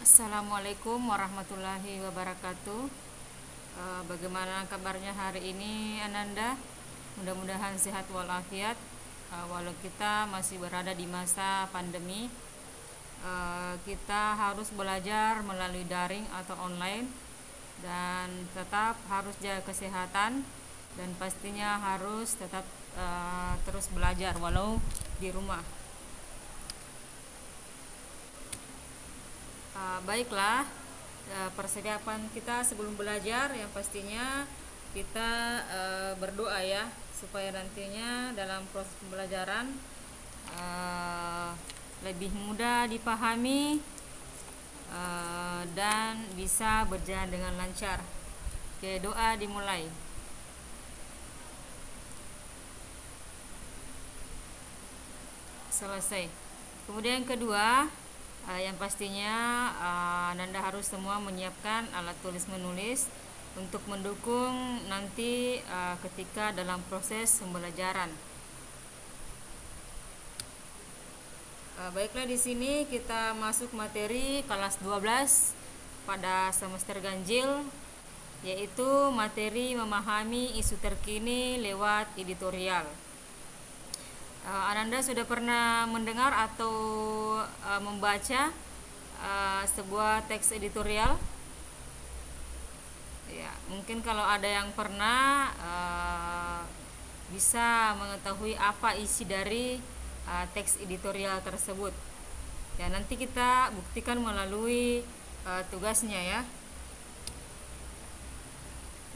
Assalamualaikum warahmatullahi wabarakatuh. Bagaimana kabarnya hari ini Ananda? Mudah-mudahan sehat walafiat. Walau kita masih berada di masa pandemi, kita harus belajar melalui daring atau online dan tetap harus jaga kesehatan dan pastinya harus tetap terus belajar walau di rumah. Baiklah, persiapan kita sebelum belajar yang pastinya kita berdoa ya, supaya nantinya dalam proses pembelajaran lebih mudah dipahami dan bisa berjalan dengan lancar. Oke, doa dimulai. Selesai. Kemudian yang kedua, yang pastinya Nanda harus semua menyiapkan alat tulis menulis untuk mendukung nanti ketika dalam proses pembelajaran. Baiklah, di sini kita masuk materi kelas 12 pada semester ganjil, yaitu materi memahami isu terkini lewat editorial. Ananda sudah pernah mendengar atau membaca sebuah teks editorial? Ya, mungkin kalau ada yang pernah bisa mengetahui apa isi dari teks editorial tersebut. Ya, nanti kita buktikan melalui tugasnya ya.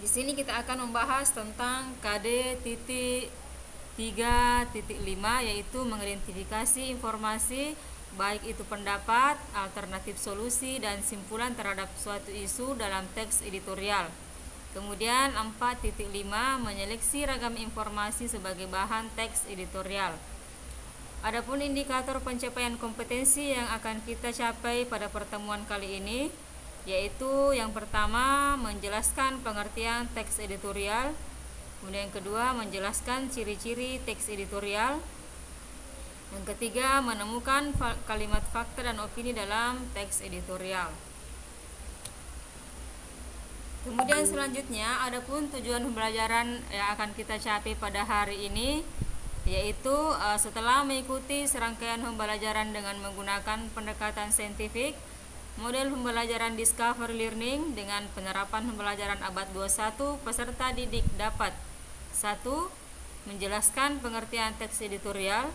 Di sini kita akan membahas tentang KD 3.5, yaitu mengidentifikasi informasi baik itu pendapat, alternatif solusi, dan simpulan terhadap suatu isu dalam teks editorial. Kemudian 4.5 menyeleksi ragam informasi sebagai bahan teks editorial. Adapun indikator pencapaian kompetensi yang akan kita capai pada pertemuan kali ini, yaitu yang pertama menjelaskan pengertian teks editorial. Kemudian yang kedua menjelaskan ciri-ciri teks editorial. Yang ketiga menemukan kalimat fakta dan opini dalam teks editorial. Kemudian selanjutnya adapun tujuan pembelajaran yang akan kita capai pada hari ini, yaitu setelah mengikuti serangkaian pembelajaran dengan menggunakan pendekatan saintifik, model pembelajaran discovery learning dengan penerapan pembelajaran abad 21, peserta didik dapat: 1. Menjelaskan pengertian teks editorial.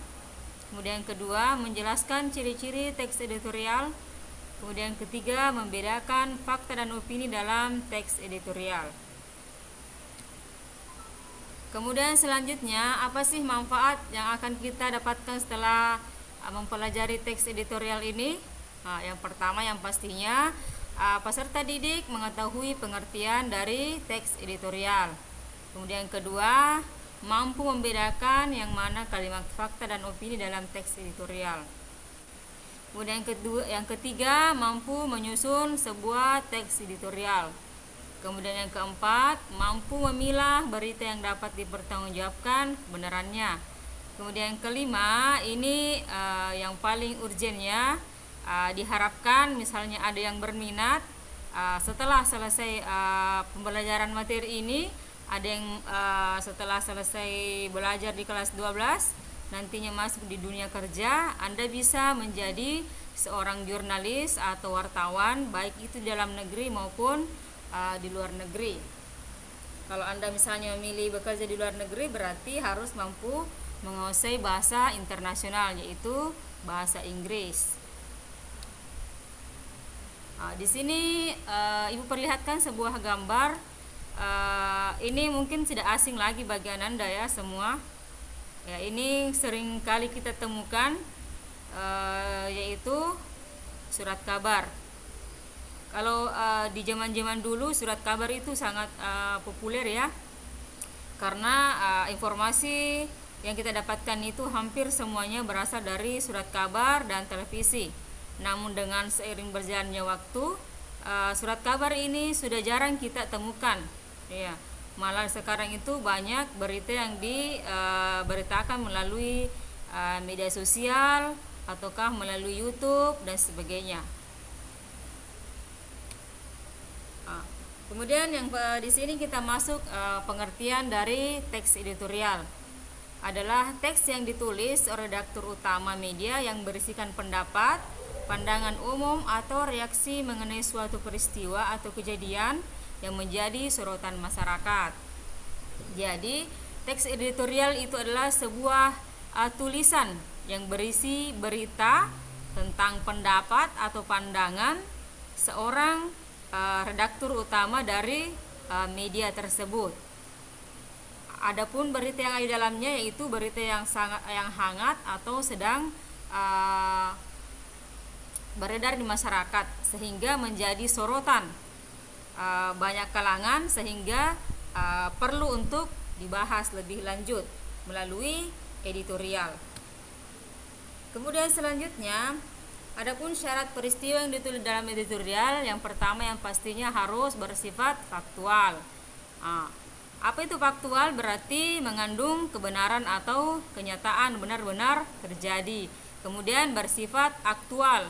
Kemudian kedua, menjelaskan ciri-ciri teks editorial. Kemudian ketiga, membedakan fakta dan opini dalam teks editorial. Kemudian selanjutnya, apa sih manfaat yang akan kita dapatkan setelah mempelajari teks editorial ini? Yang pertama yang pastinya peserta didik mengetahui pengertian dari teks editorial. Kemudian yang kedua, mampu membedakan yang mana kalimat fakta dan opini dalam teks editorial. Kemudian yang ketiga, mampu menyusun sebuah teks editorial. Kemudian yang keempat, mampu memilah berita yang dapat dipertanggungjawabkan kebenarannya. Kemudian yang kelima, ini yang paling urgennya, diharapkan misalnya ada yang berminat setelah selesai pembelajaran materi ini, ada yang setelah selesai belajar di kelas 12 nantinya masuk di dunia kerja, Anda bisa menjadi seorang jurnalis atau wartawan, baik itu di dalam negeri maupun di luar negeri. Kalau Anda misalnya memilih bekerja di luar negeri, berarti harus mampu menguasai bahasa internasional, yaitu bahasa Inggris. Di sini Ibu perlihatkan sebuah gambar. Ini mungkin tidak asing lagi bagi Anda ya semua. Ya, ini sering kali kita temukan, yaitu surat kabar. Kalau di zaman-zaman dulu surat kabar itu sangat populer ya, karena informasi yang kita dapatkan itu hampir semuanya berasal dari surat kabar dan televisi. Namun dengan seiring berjalannya waktu, surat kabar ini sudah jarang kita temukan. Ya, malah sekarang itu banyak berita yang diberitakan melalui media sosial ataukah melalui YouTube dan sebagainya. Nah, kemudian yang di sini kita masuk pengertian dari teks editorial adalah teks yang ditulis oleh redaktur utama media yang berisikan pendapat, pandangan umum atau reaksi mengenai suatu peristiwa atau kejadian yang menjadi sorotan masyarakat. Jadi, teks editorial itu adalah sebuah tulisan yang berisi berita tentang pendapat atau pandangan seorang redaktur utama dari media tersebut. Adapun berita yang ada di dalamnya yaitu berita yang hangat atau sedang beredar di masyarakat sehingga menjadi sorotan banyak kalangan, sehingga perlu untuk dibahas lebih lanjut melalui editorial. Kemudian selanjutnya, adapun syarat peristiwa yang ditulis dalam editorial, yang pertama yang pastinya harus bersifat faktual. Apa itu faktual? Berarti mengandung kebenaran atau kenyataan benar-benar terjadi. Kemudian bersifat aktual.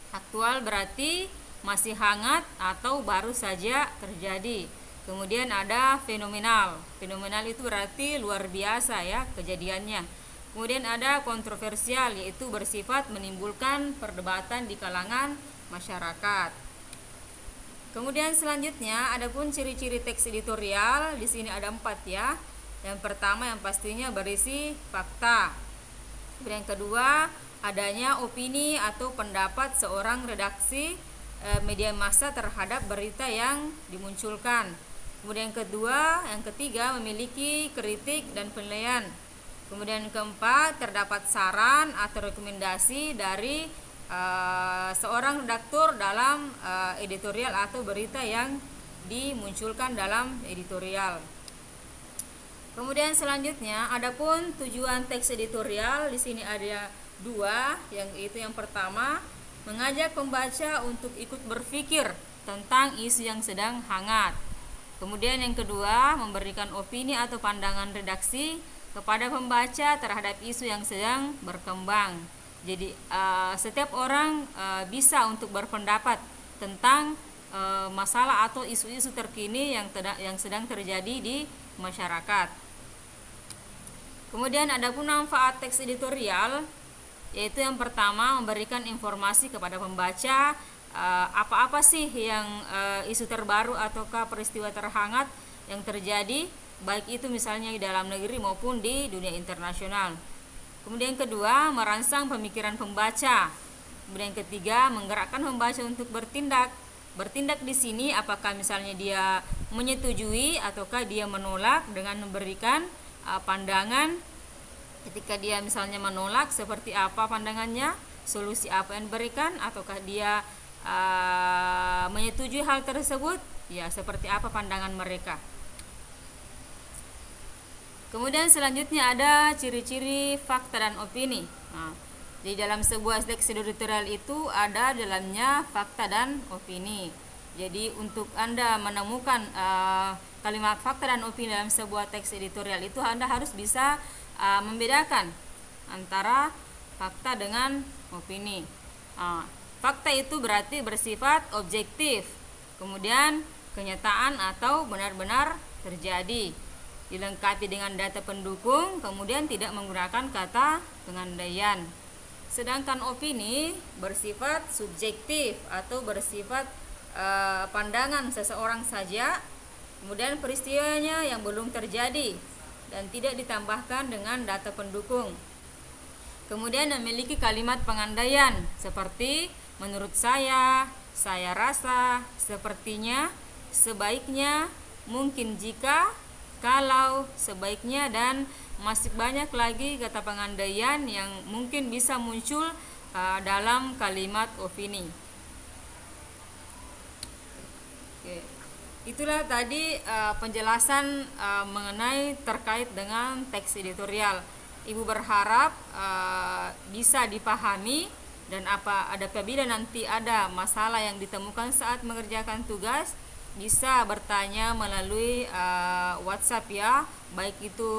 Aktual berarti masih hangat atau baru saja terjadi. Kemudian ada fenomenal. Fenomenal itu berarti luar biasa ya kejadiannya. Kemudian ada kontroversial, yaitu bersifat menimbulkan perdebatan di kalangan masyarakat. Kemudian selanjutnya, adapun ciri-ciri teks editorial di sini ada 4 ya. Yang pertama yang pastinya berisi fakta. Kemudian yang kedua, adanya opini atau pendapat seorang redaksi media massa terhadap berita yang dimunculkan. Kemudian yang ketiga memiliki kritik dan penilaian. Kemudian yang keempat, terdapat saran atau rekomendasi dari seorang redaktur dalam editorial atau berita yang dimunculkan dalam editorial. Kemudian selanjutnya, adapun tujuan teks editorial di sini ada 2, yang pertama mengajak pembaca untuk ikut berpikir tentang isu yang sedang hangat. Kemudian yang kedua, memberikan opini atau pandangan redaksi kepada pembaca terhadap isu yang sedang berkembang. Jadi setiap orang bisa untuk berpendapat tentang masalah atau isu-isu terkini yang sedang terjadi di masyarakat. Kemudian adapun manfaat teks editorial, yaitu yang pertama memberikan informasi kepada pembaca apa-apa sih yang isu terbaru ataukah peristiwa terhangat yang terjadi, baik itu misalnya di dalam negeri maupun di dunia internasional. Kemudian yang kedua, merangsang pemikiran pembaca. Kemudian yang ketiga, menggerakkan pembaca untuk bertindak. Bertindak di sini apakah misalnya dia menyetujui ataukah dia menolak dengan memberikan pandangan. Ketika dia misalnya menolak, seperti apa pandangannya, solusi apa yang diberikan, ataukah dia menyetujui hal tersebut, ya seperti apa pandangan mereka. Kemudian selanjutnya ada ciri-ciri fakta dan opini. Di dalam sebuah teks editorial itu ada dalamnya fakta dan opini. Jadi untuk Anda menemukan kalimat fakta dan opini dalam sebuah teks editorial itu Anda harus bisa membedakan antara fakta dengan opini. Fakta itu berarti bersifat objektif, kemudian kenyataan atau benar-benar terjadi, dilengkapi dengan data pendukung, kemudian tidak menggunakan kata pengandaian. Sedangkan opini bersifat subjektif atau bersifat pandangan seseorang saja, kemudian peristiwanya yang belum terjadi dan tidak ditambahkan dengan data pendukung. Kemudian memiliki kalimat pengandaian seperti menurut saya rasa, sepertinya, sebaiknya, mungkin jika, kalau, sebaiknya, dan masih banyak lagi kata pengandaian yang mungkin bisa muncul dalam kalimat opini. Oke. Itulah tadi penjelasan mengenai terkait dengan teks editorial. Ibu berharap bisa dipahami, dan apabila nanti ada masalah yang ditemukan saat mengerjakan tugas, bisa bertanya melalui WhatsApp ya, baik itu